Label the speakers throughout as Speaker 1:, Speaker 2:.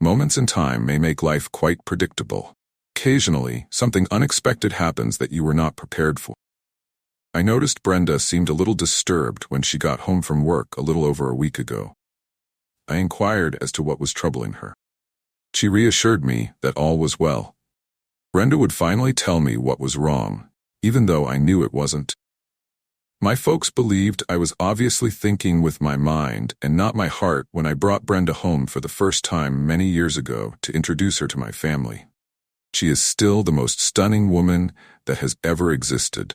Speaker 1: Moments in time may make life quite predictable. Occasionally, something unexpected happens that you were not prepared for. I noticed Brenda seemed a little disturbed when she got home from work a little over a week ago. I inquired as to what was troubling her. She reassured me that all was well. Brenda would finally tell me what was wrong, even though I knew it wasn't. My folks believed I was obviously thinking with my mind and not my heart when I brought Brenda home for the first time many years ago to introduce her to my family. She is still the most stunning woman that has ever existed.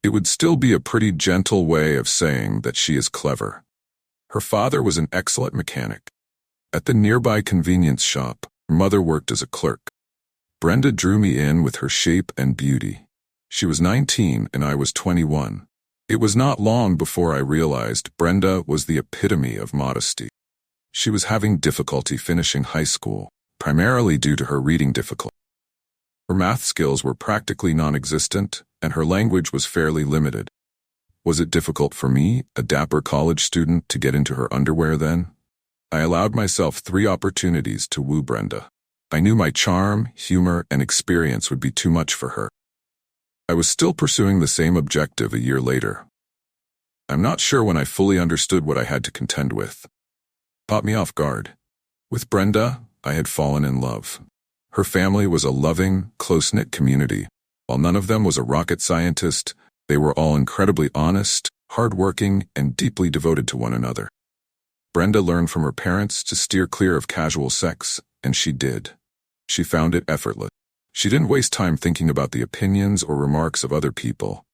Speaker 1: It would still be a pretty gentle way of saying that she is clever. Her father was an excellent mechanic. At the nearby convenience shop, her mother worked as a clerk. Brenda drew me in with her shape and beauty. She was 19 and I was 21. It was not long before I realized Brenda was the epitome of modesty. She was having difficulty finishing high school, primarily due to her reading difficulty. Her math skills were practically non-existent, and her language was fairly limited. Was it difficult for me, a dapper college student, to get into her underwear then? I allowed myself 3 opportunities to woo Brenda. I knew my charm, humor, and experience would be too much for her. I was still pursuing the same objective a year later. I'm not sure when I fully understood what I had to contend with. Caught me off guard. With Brenda, I had fallen in love. Her family was a loving, close-knit community. While none of them was a rocket scientist, they were all incredibly honest, hardworking, and deeply devoted to one another. Brenda learned from her parents to steer clear of casual sex, and she did. She found it effortless. She didn't waste time thinking about the opinions or remarks of other people.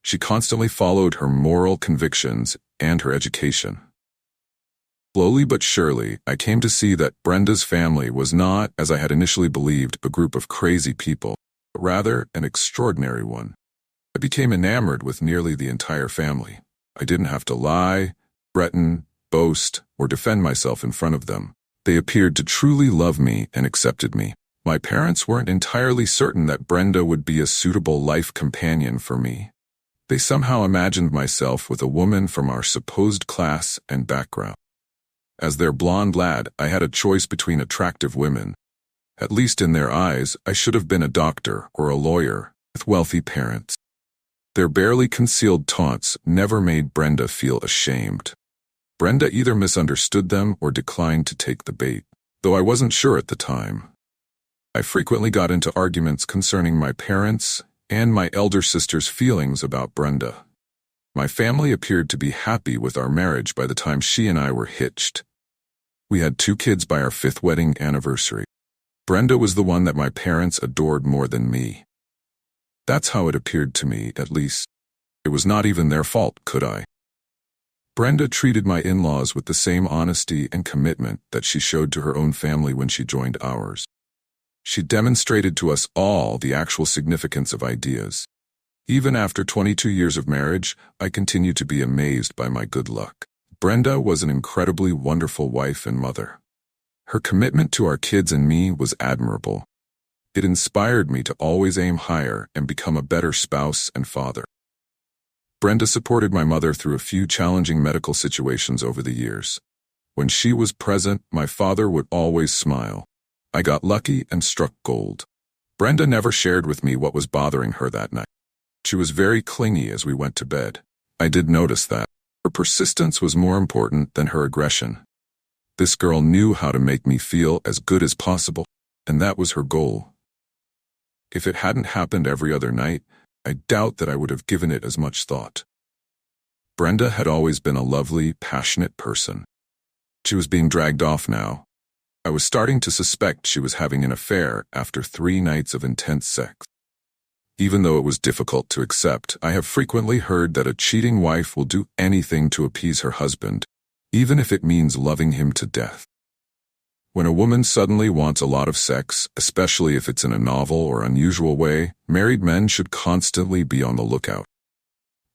Speaker 1: She constantly followed her moral convictions and her education. Slowly but surely, I came to see that Brenda's family was not, as I had initially believed, a group of crazy people, but rather an extraordinary one. I became enamored with nearly the entire family. I didn't have to lie, threaten, boast, or defend myself in front of them. They appeared to truly love me and accepted me. My parents weren't entirely certain that Brenda would be a suitable life companion for me. They somehow imagined myself with a woman from our supposed class and background. As their blonde lad, I had a choice between attractive women. At least in their eyes, I should have been a doctor or a lawyer with wealthy parents. Their barely concealed taunts never made Brenda feel ashamed. Brenda either misunderstood them or declined to take the bait, though I wasn't sure at the time. I frequently got into arguments concerning my parents and my elder sister's feelings about Brenda. My family appeared to be happy with our marriage by the time she and I were hitched. We had 2 kids by our 5th wedding anniversary. Brenda was the one that my parents adored more than me. That's how it appeared to me, at least. It was not even their fault, could I? Brenda treated my in-laws with the same honesty and commitment that she showed to her own family when she joined ours. She demonstrated to us all the actual significance of ideas. Even after 22 years of marriage, I continue to be amazed by my good luck. Brenda was an incredibly wonderful wife and mother. Her commitment to our kids and me was admirable. It inspired me to always aim higher and become a better spouse and father. Brenda supported my mother through a few challenging medical situations over the years. When she was present, my father would always smile. I got lucky and struck gold. Brenda never shared with me what was bothering her that night. She was very clingy as we went to bed. I did notice that. Her persistence was more important than her aggression. This girl knew how to make me feel as good as possible, and that was her goal. If it hadn't happened every other night, I doubt that I would have given it as much thought. Brenda had always been a lovely, passionate person. She was being dragged off now. I was starting to suspect she was having an affair after 3 nights of intense sex. Even though it was difficult to accept, I have frequently heard that a cheating wife will do anything to appease her husband, even if it means loving him to death. When a woman suddenly wants a lot of sex, especially if it's in a novel or unusual way, married men should constantly be on the lookout.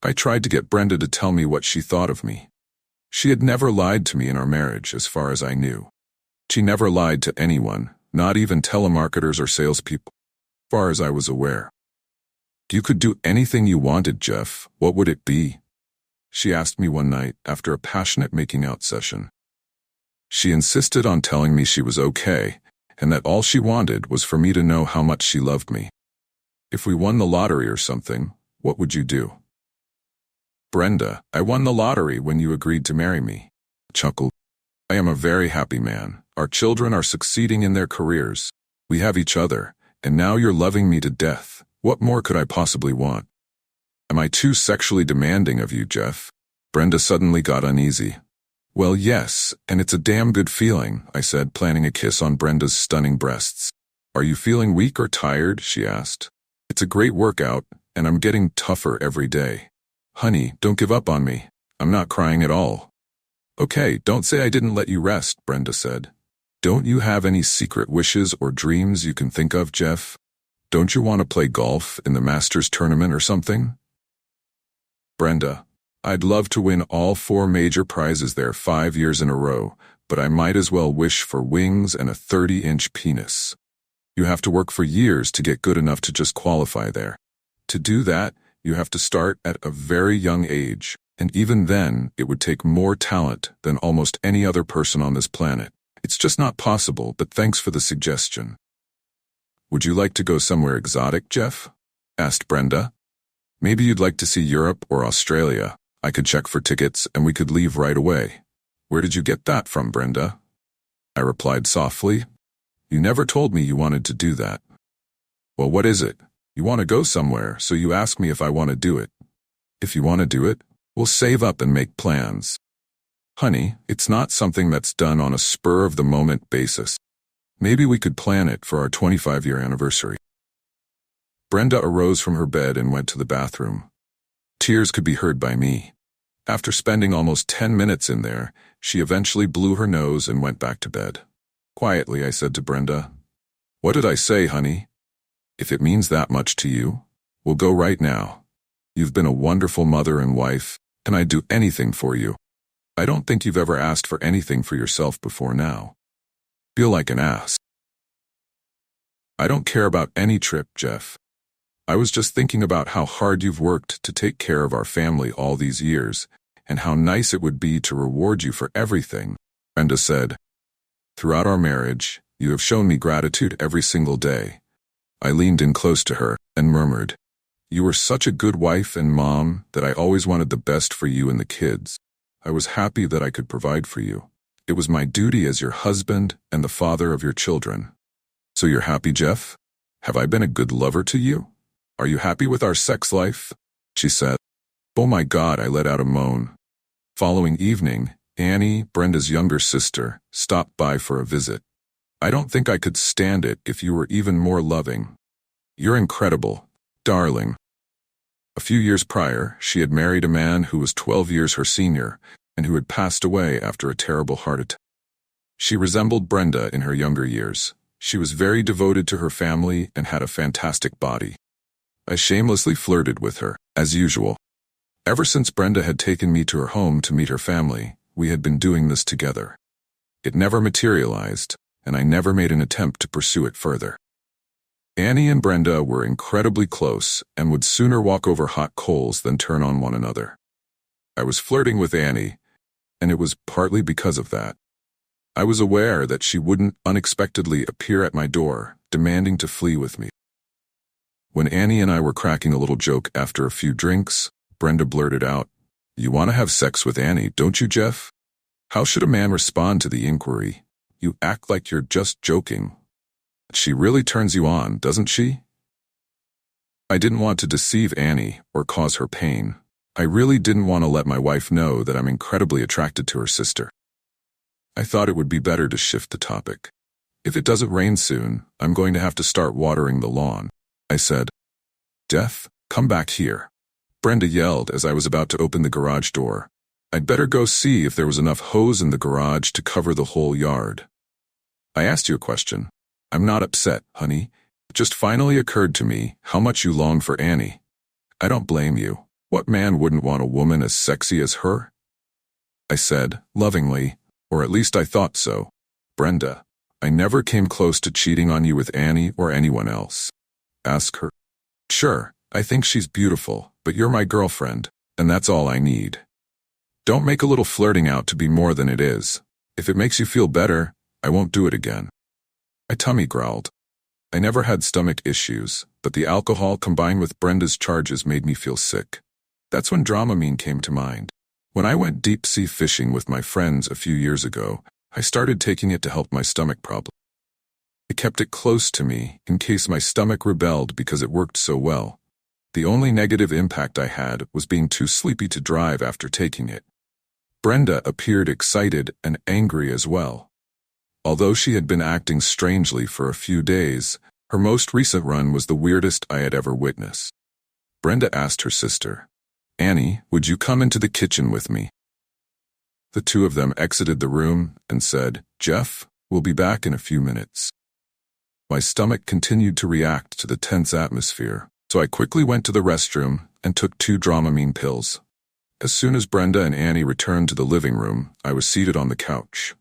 Speaker 1: I tried to get Brenda to tell me what she thought of me. She had never lied to me in our marriage, as far as I knew. She never lied to anyone, not even telemarketers or salespeople, as far as I was aware. You could do anything you wanted, Jeff. What would it be? She asked me one night after a passionate making-out session. She insisted on telling me she was okay, and that all she wanted was for me to know how much she loved me. If we won the lottery or something, what would you do? Brenda, I won the lottery when you agreed to marry me. Chuckled. I am a very happy man. Our children are succeeding in their careers. We have each other, and now you're loving me to death. What more could I possibly want? Am I too sexually demanding of you, Jeff? Brenda suddenly got uneasy. Well, yes, and it's a damn good feeling, I said, planting a kiss on Brenda's stunning breasts. Are you feeling weak or tired? She asked. It's a great workout, and I'm getting tougher every day. Honey, don't give up on me. I'm not crying at all. Okay, don't say I didn't let you rest, Brenda said. Don't you have any secret wishes or dreams you can think of, Jeff? Don't you want to play golf in the Masters tournament or something? Brenda, I'd love to win all 4 major prizes there 5 years in a row, but I might as well wish for wings and a 30-inch penis. You have to work for years to get good enough to just qualify there. To do that, you have to start at a very young age, and even then, it would take more talent than almost any other person on this planet. It's just not possible, but thanks for the suggestion. Would you like to go somewhere exotic, Jeff? Asked Brenda. Maybe you'd like to see Europe or Australia. I could check for tickets and we could leave right away. Where did you get that from, Brenda? I replied softly. You never told me you wanted to do that. Well, what is it? You want to go somewhere, so you ask me if I want to do it. If you want to do it, we'll save up and make plans. Honey, it's not something that's done on a spur-of-the-moment basis. Maybe we could plan it for our 25-year anniversary. Brenda arose from her bed and went to the bathroom. Tears could be heard by me. After spending almost 10 minutes in there, she eventually blew her nose and went back to bed. Quietly, I said to Brenda, What did I say, honey? If it means that much to you, we'll go right now. You've been a wonderful mother and wife, and I'd do anything for you. I don't think you've ever asked for anything for yourself before now. Feel like an ass. I don't care about any trip, Jeff. I was just thinking about how hard you've worked to take care of our family all these years, and how nice it would be to reward you for everything, Brenda said. Throughout our marriage, you have shown me gratitude every single day. I leaned in close to her and murmured, You were such a good wife and mom that I always wanted the best for you and the kids. I was happy that I could provide for you. It was my duty as your husband and the father of your children. So you're happy, Jeff? Have I been a good lover to you? Are you happy with our sex life? She said. Oh my God, I let out a moan. Following evening, Annie, Brenda's younger sister, stopped by for a visit. I don't think I could stand it if you were even more loving. You're incredible, darling. A few years prior, she had married a man who was 12 years her senior and who had passed away after a terrible heart attack. She resembled Brenda in her younger years. She was very devoted to her family and had a fantastic body. I shamelessly flirted with her, as usual. Ever since Brenda had taken me to her home to meet her family, we had been doing this together. It never materialized, and I never made an attempt to pursue it further. Annie and Brenda were incredibly close and would sooner walk over hot coals than turn on one another. I was flirting with Annie, and it was partly because of that. I was aware that she wouldn't unexpectedly appear at my door, demanding to flee with me. When Annie and I were cracking a little joke after a few drinks, Brenda blurted out, You want to have sex with Annie, don't you, Jeff? How should a man respond to the inquiry? You act like you're just joking. She really turns you on, doesn't she? I didn't want to deceive Annie or cause her pain. I really didn't want to let my wife know that I'm incredibly attracted to her sister. I thought it would be better to shift the topic. If it doesn't rain soon, I'm going to have to start watering the lawn, I said. Jeff, come back here. Brenda yelled as I was about to open the garage door. I'd better go see if there was enough hose in the garage to cover the whole yard. I asked you a question. I'm not upset, honey. It just finally occurred to me how much you long for Annie. I don't blame you. What man wouldn't want a woman as sexy as her? I said, lovingly, or at least I thought so. Brenda, I never came close to cheating on you with Annie or anyone else. Ask her. Sure, I think she's beautiful, but you're my girlfriend, and that's all I need. Don't make a little flirting out to be more than it is. If it makes you feel better, I won't do it again. My tummy growled. I never had stomach issues, but the alcohol combined with Brenda's charges made me feel sick. That's when Dramamine came to mind. When I went deep-sea fishing with my friends a few years ago, I started taking it to help my stomach problem. I kept it close to me in case my stomach rebelled because it worked so well. The only negative impact I had was being too sleepy to drive after taking it. Brenda appeared excited and angry as well. Although she had been acting strangely for a few days, her most recent run was the weirdest I had ever witnessed. Brenda asked her sister, "Annie, would you come into the kitchen with me?" The two of them exited the room and said, "Jeff, we'll be back in a few minutes." My stomach continued to react to the tense atmosphere, so I quickly went to the restroom and took 2 Dramamine pills. As soon as Brenda and Annie returned to the living room, I was seated on the couch.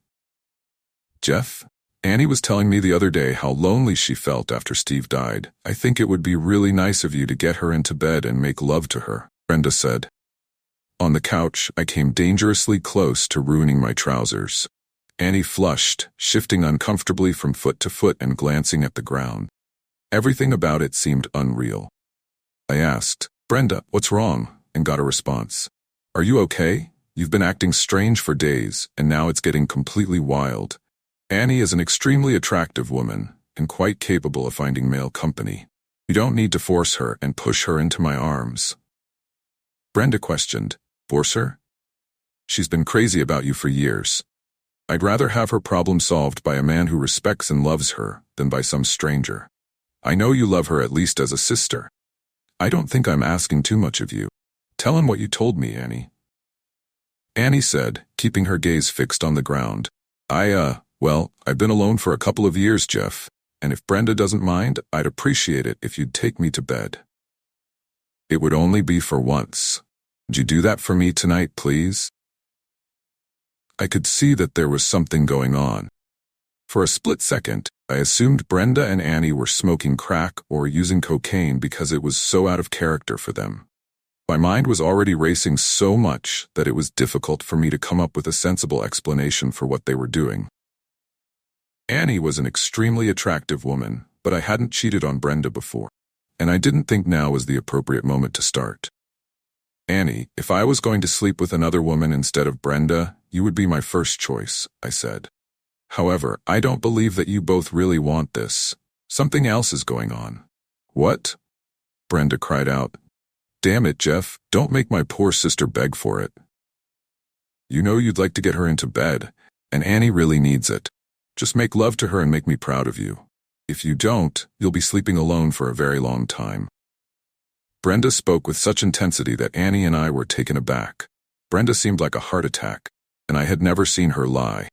Speaker 1: "Jeff, Annie was telling me the other day how lonely she felt after Steve died. I think it would be really nice of you to get her into bed and make love to her," Brenda said. On the couch, I came dangerously close to ruining my trousers. Annie flushed, shifting uncomfortably from foot to foot and glancing at the ground. Everything about it seemed unreal. I asked, "Brenda, what's wrong?" and got a response. "Are you okay? You've been acting strange for days, and now it's getting completely wild." Annie is an extremely attractive woman, and quite capable of finding male company. You don't need to force her and push her into my arms. Brenda questioned, "Force her? She's been crazy about you for years. I'd rather have her problem solved by a man who respects and loves her than by some stranger. I know you love her at least as a sister. I don't think I'm asking too much of you. Tell him what you told me, Annie." Annie said, keeping her gaze fixed on the ground, Well, I've been alone for a couple of years, Jeff, and if Brenda doesn't mind, I'd appreciate it if you'd take me to bed." "It would only be for once. Would you do that for me tonight, please?" I could see that there was something going on. For a split second, I assumed Brenda and Annie were smoking crack or using cocaine because it was so out of character for them. My mind was already racing so much that it was difficult for me to come up with a sensible explanation for what they were doing. Annie was an extremely attractive woman, but I hadn't cheated on Brenda before, and I didn't think now was the appropriate moment to start. "Annie, if I was going to sleep with another woman instead of Brenda, you would be my first choice," I said. "However, I don't believe that you both really want this. Something else is going on." "What?" Brenda cried out. "Damn it, Jeff, don't make my poor sister beg for it. You know you'd like to get her into bed, and Annie really needs it. Just make love to her and make me proud of you. If you don't, you'll be sleeping alone for a very long time." Brenda spoke with such intensity that Annie and I were taken aback. Brenda seemed like a heart attack, and I had never seen her lie.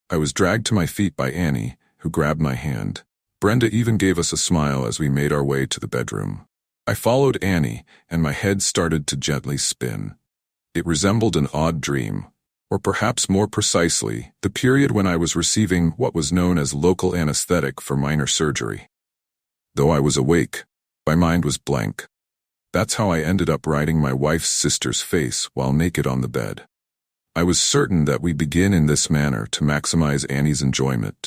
Speaker 1: I was dragged to my feet by Annie, who grabbed my hand. Brenda even gave us a smile as we made our way to the bedroom. I followed Annie, and my head started to gently spin. It resembled an odd dream, or perhaps more precisely, the period when I was receiving what was known as local anesthetic for minor surgery. Though I was awake, my mind was blank. That's how I ended up riding my wife's sister's face while naked on the bed. I was certain that we'd begin in this manner to maximize Annie's enjoyment.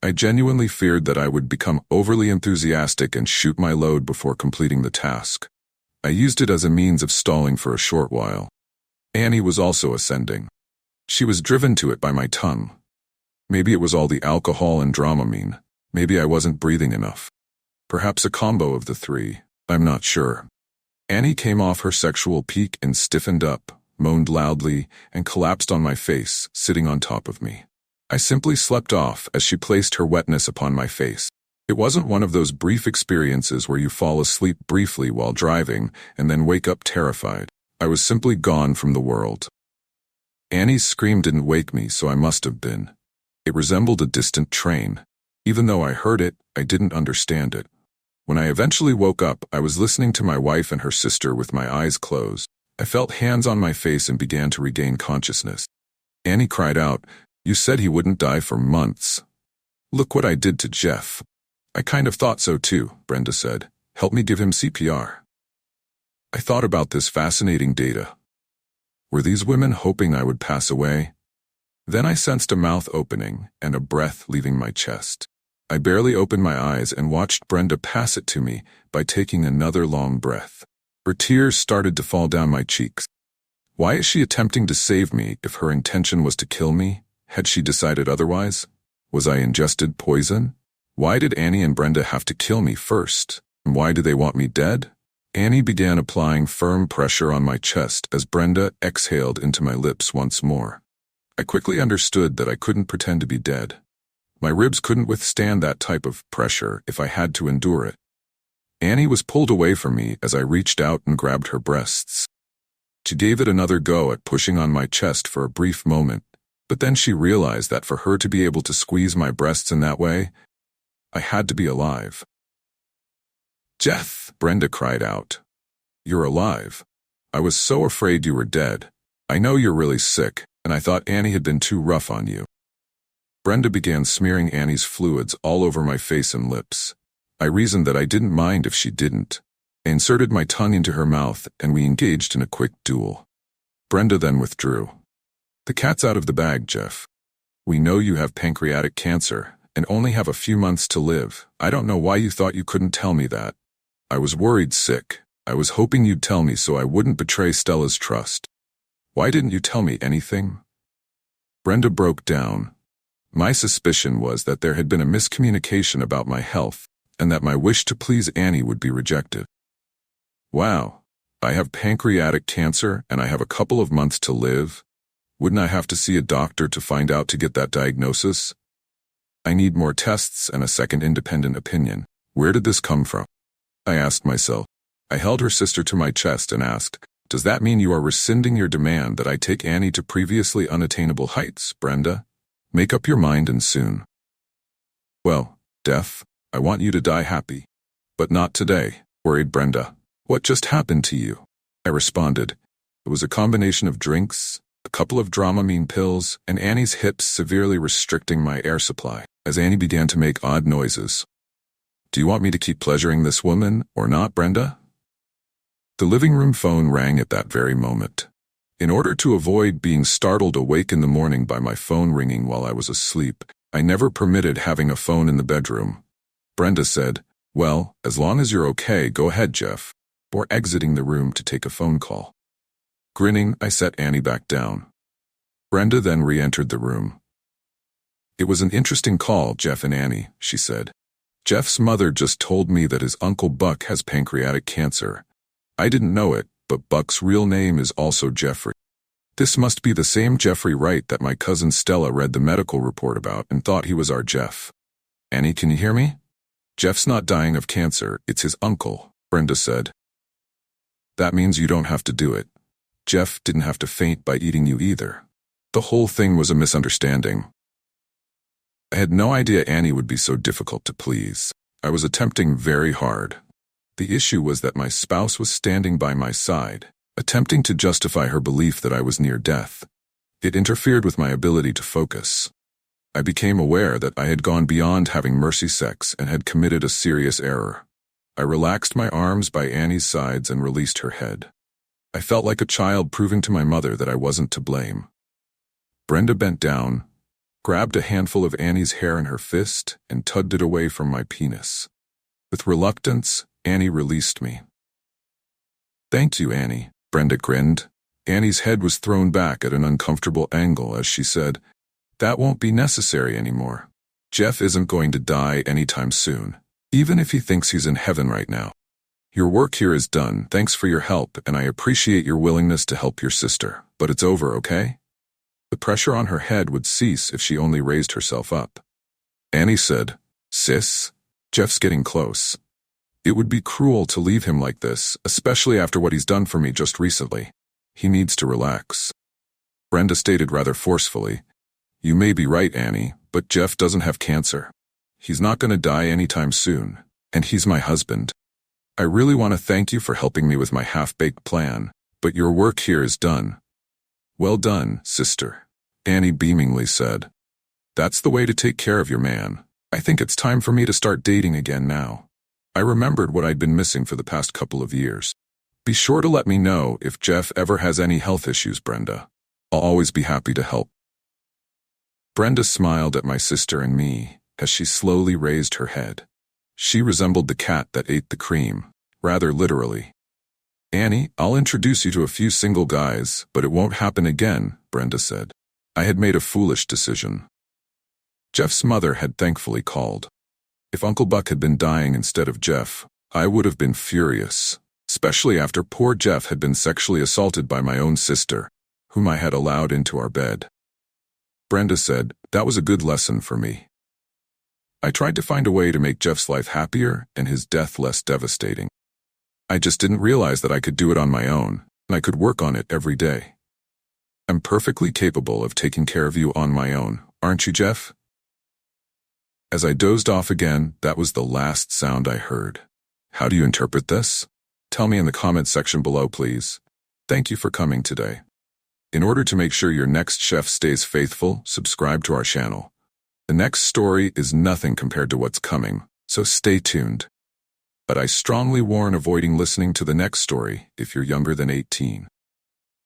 Speaker 1: I genuinely feared that I would become overly enthusiastic and shoot my load before completing the task. I used it as a means of stalling for a short while. Annie was also ascending. She was driven to it by my tongue. Maybe it was all the alcohol and Dramamine. Maybe I wasn't breathing enough. Perhaps a combo of the three. I'm not sure. Annie came off her sexual peak and stiffened up, moaned loudly, and collapsed on my face, sitting on top of me. I simply slept off as she placed her wetness upon my face. It wasn't one of those brief experiences where you fall asleep briefly while driving and then wake up terrified. I was simply gone from the world. Annie's scream didn't wake me, so I must have been. It resembled a distant train. Even though I heard it, I didn't understand it. When I eventually woke up, I was listening to my wife and her sister with my eyes closed. I felt hands on my face and began to regain consciousness. Annie cried out, "You said he wouldn't die for months. Look what I did to Jeff." "I kind of thought so too," Brenda said. "Help me give him CPR." I thought about this fascinating data. Were these women hoping I would pass away? Then I sensed a mouth opening and a breath leaving my chest. I barely opened my eyes and watched Brenda pass it to me by taking another long breath. Her tears started to fall down my cheeks. Why is she attempting to save me if her intention was to kill me? Had she decided otherwise? Was I ingested poison? Why did Annie and Brenda have to kill me first? And why do they want me dead? Annie began applying firm pressure on my chest as Brenda exhaled into my lips once more. I quickly understood that I couldn't pretend to be dead. My ribs couldn't withstand that type of pressure if I had to endure it. Annie was pulled away from me as I reached out and grabbed her breasts. She gave it another go at pushing on my chest for a brief moment, but then she realized that for her to be able to squeeze my breasts in that way, I had to be alive. "Jeff!" Brenda cried out. "You're alive. I was so afraid you were dead. I know you're really sick, and I thought Annie had been too rough on you." Brenda began smearing Annie's fluids all over my face and lips. I reasoned that I didn't mind if she didn't. I inserted my tongue into her mouth, and we engaged in a quick duel. Brenda then withdrew. "The cat's out of the bag, Jeff. We know you have pancreatic cancer and only have a few months to live. I don't know why you thought you couldn't tell me that. I was worried sick. I was hoping you'd tell me so I wouldn't betray Stella's trust. Why didn't you tell me anything?" Brenda broke down. My suspicion was that there had been a miscommunication about my health and that my wish to please Annie would be rejected. "Wow, I have pancreatic cancer and I have a couple of months to live? Wouldn't I have to see a doctor to find out to get that diagnosis? I need more tests and a second independent opinion. Where did this come from?" I asked myself. I held her sister to my chest and asked, "Does that mean you are rescinding your demand that I take Annie to previously unattainable heights, Brenda? Make up your mind and soon." "Well, Death, I want you to die happy. But not today," worried Brenda. "What just happened to you?" I responded. It was a combination of drinks, a couple of Dramamine pills, and Annie's hips severely restricting my air supply, as Annie began to make odd noises. "Do you want me to keep pleasuring this woman, or not, Brenda?" The living room phone rang at that very moment. In order to avoid being startled awake in the morning by my phone ringing while I was asleep, I never permitted having a phone in the bedroom. Brenda said, "Well, as long as you're okay, go ahead, Jeff," before exiting the room to take a phone call. Grinning, I set Annie back down. Brenda then re-entered the room. "It was an interesting call, Jeff and Annie," she said. "Jeff's mother just told me that his Uncle Buck has pancreatic cancer. I didn't know it, but Buck's real name is also Jeffrey. This must be the same Jeffrey Wright that my cousin Stella read the medical report about and thought he was our Jeff. Annie, can you hear me? Jeff's not dying of cancer, it's his uncle," Brenda said. "That means you don't have to do it. Jeff didn't have to faint by eating you either. The whole thing was a misunderstanding." I had no idea Annie would be so difficult to please. I was attempting very hard. The issue was that my spouse was standing by my side, attempting to justify her belief that I was near death. It interfered with my ability to focus. I became aware that I had gone beyond having mercy sex and had committed a serious error. I relaxed my arms by Annie's sides and released her head. I felt like a child proving to my mother that I wasn't to blame. Brenda bent down, grabbed a handful of Annie's hair in her fist, and tugged it away from my penis. With reluctance, Annie released me. "Thank you, Annie," Brenda grinned. Annie's head was thrown back at an uncomfortable angle as she said, "That won't be necessary anymore. Jeff isn't going to die anytime soon, even if he thinks he's in heaven right now. Your work here is done, thanks for your help, and I appreciate your willingness to help your sister, but it's over, okay?" The pressure on her head would cease if she only raised herself up. Annie said, "Sis, Jeff's getting close. It would be cruel to leave him like this, especially after what he's done for me just recently. He needs to relax." Brenda stated rather forcefully, "You may be right, Annie, but Jeff doesn't have cancer. He's not going to die anytime soon, and he's my husband. I really want to thank you for helping me with my half-baked plan, but your work here is done." "Well done, sister," Annie beamingly said. "That's the way to take care of your man. I think it's time for me to start dating again now." I remembered what I'd been missing for the past couple of years. "Be sure to let me know if Jeff ever has any health issues, Brenda. I'll always be happy to help." Brenda smiled at my sister and me, as she slowly raised her head. She resembled the cat that ate the cream, rather literally. "Annie, I'll introduce you to a few single guys, but it won't happen again," Brenda said. I had made a foolish decision. Jeff's mother had thankfully called. If Uncle Buck had been dying instead of Jeff, I would have been furious, especially after poor Jeff had been sexually assaulted by my own sister, whom I had allowed into our bed. Brenda said, "That was a good lesson for me." I tried to find a way to make Jeff's life happier and his death less devastating. I just didn't realize that I could do it on my own, and I could work on it every day. I'm perfectly capable of taking care of you on my own, aren't you, Jeff? As I dozed off again, that was the last sound I heard. How do you interpret this? Tell me in the comments section below, please. Thank you for coming today. In order to make sure your next chef stays faithful, subscribe to our channel. The next story is nothing compared to what's coming, so stay tuned. But I strongly warn avoiding listening to the next story if you're younger than 18.